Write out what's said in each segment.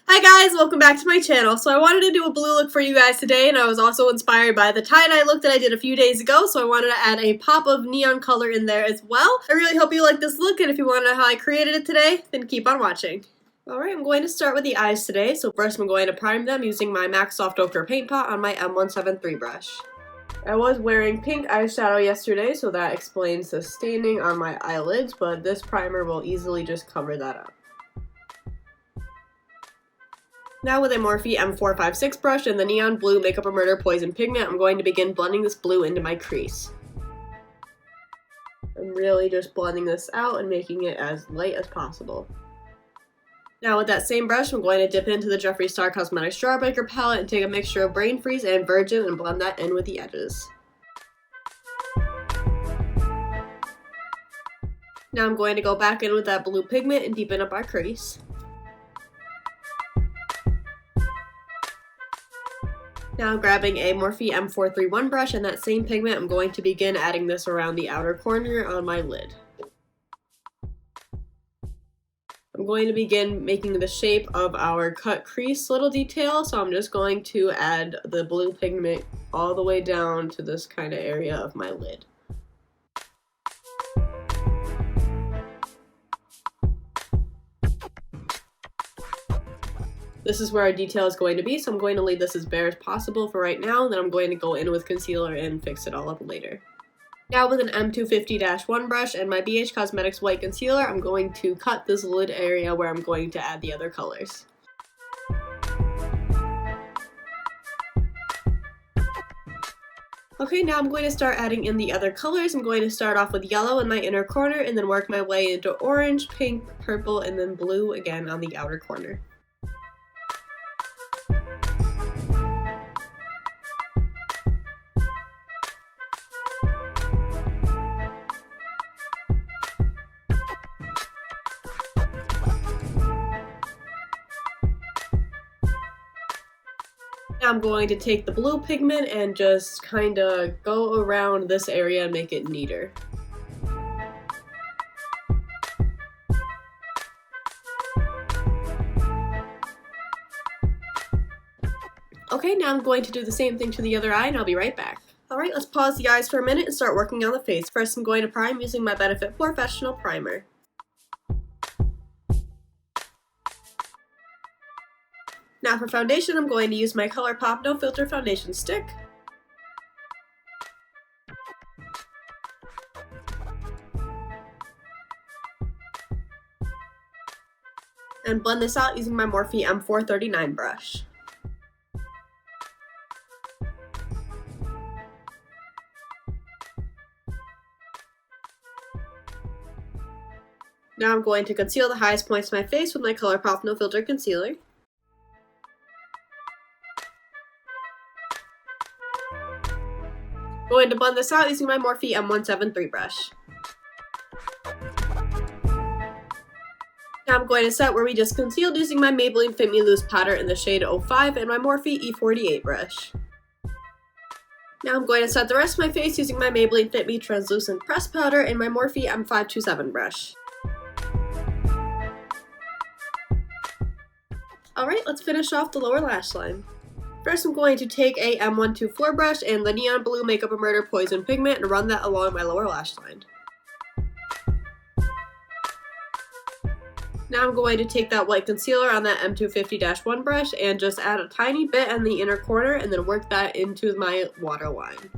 Hi guys, welcome back to my channel. So I wanted to do a blue look for you guys today, and I was also inspired by the tie-dye look that I did a few days ago, so I wanted to add a pop of neon color in there as well. I really hope you like this look, and if you want to know how I created it today, then keep on watching. Alright, I'm going to start with the eyes today, so first I'm going to prime them using my MAC Soft Ochre Paint Pot on my M173 brush. I was wearing pink eyeshadow yesterday, so that explains the staining on my eyelids, but this primer will easily just cover that up. Now with a Morphe M456 brush and the Neon Blue Make Up a Murder Poison Pigment, I'm going to begin blending this blue into my crease. I'm really just blending this out and making it as light as possible. Now with that same brush, I'm going to dip into the Jeffree Star Cosmetics Jawbreaker palette and take a mixture of Brain Freeze and Virgin and blend that in with the edges. Now I'm going to go back in with that blue pigment and deepen up our crease. Now grabbing a Morphe M431 brush and that same pigment, I'm going to begin adding this around the outer corner on my lid. I'm going to begin making the shape of our cut crease little detail, so I'm just going to add the blue pigment all the way down to this kind of area of my lid. This is where our detail is going to be, so I'm going to leave this as bare as possible for right now, and then I'm going to go in with concealer and fix it all up later. Now with an M250-1 brush and my BH Cosmetics White Concealer, I'm going to cut this lid area where I'm going to add the other colors. Okay, now I'm going to start adding in the other colors. I'm going to start off with yellow in my inner corner and then work my way into orange, pink, purple, and then blue again on the outer corner. Now I'm going to take the blue pigment and just kind of go around this area and make it neater. Okay, now I'm going to do the same thing to the other eye and I'll be right back. Alright, let's pause the eyes for a minute and start working on the face. First I'm going to prime using my Benefit Professional Primer. Now for foundation, I'm going to use my ColourPop No Filter Foundation Stick. And blend this out using my Morphe M439 brush. Now I'm going to conceal the highest points of my face with my ColourPop No Filter Concealer. Going to blend this out using my Morphe M173 brush. Now I'm going to set where we just concealed using my Maybelline Fit Me Loose powder in the shade 05 and my Morphe E48 brush. Now I'm going to set the rest of my face using my Maybelline Fit Me Translucent Pressed Powder and my Morphe M527 brush. Alright, let's finish off the lower lash line. First I'm going to take a M124 brush and the Neon Blue Make Up a Murder Poison Pigment and run that along my lower lash line. Now I'm going to take that white concealer on that M250-1 brush and just add a tiny bit in the inner corner and then work that into my waterline.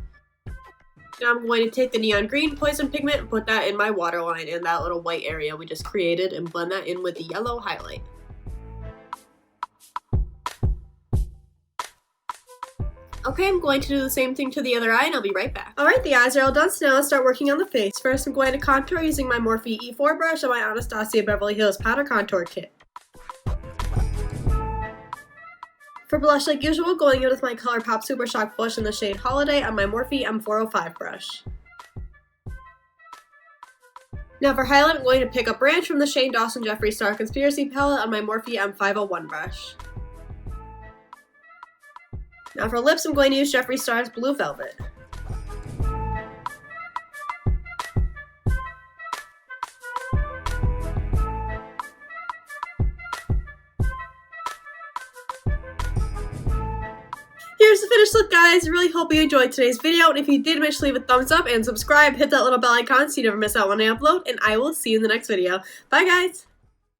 Now I'm going to take the Neon Green Poison Pigment and put that in my waterline in that little white area we just created and blend that in with the yellow highlight. Okay, I'm going to do the same thing to the other eye and I'll be right back. Alright, the eyes are all done, so now let's start working on the face. First, I'm going to contour using my Morphe E4 brush and my Anastasia Beverly Hills Powder Contour Kit. For blush, like usual, going in with my ColourPop Super Shock Blush in the shade Holiday on my Morphe M405 brush. Now for highlight, I'm going to pick up Branch from the Shane Dawson Jeffree Star Conspiracy palette on my Morphe M501 brush. Now for lips, I'm going to use Jeffree Star's Blue Velvet. here's the finished look, guys. I really hope you enjoyed today's video, and if you did, make sure to leave a thumbs up and subscribe. Hit that little bell icon so you never miss out when I upload, and I will see you in the next video. Bye, guys!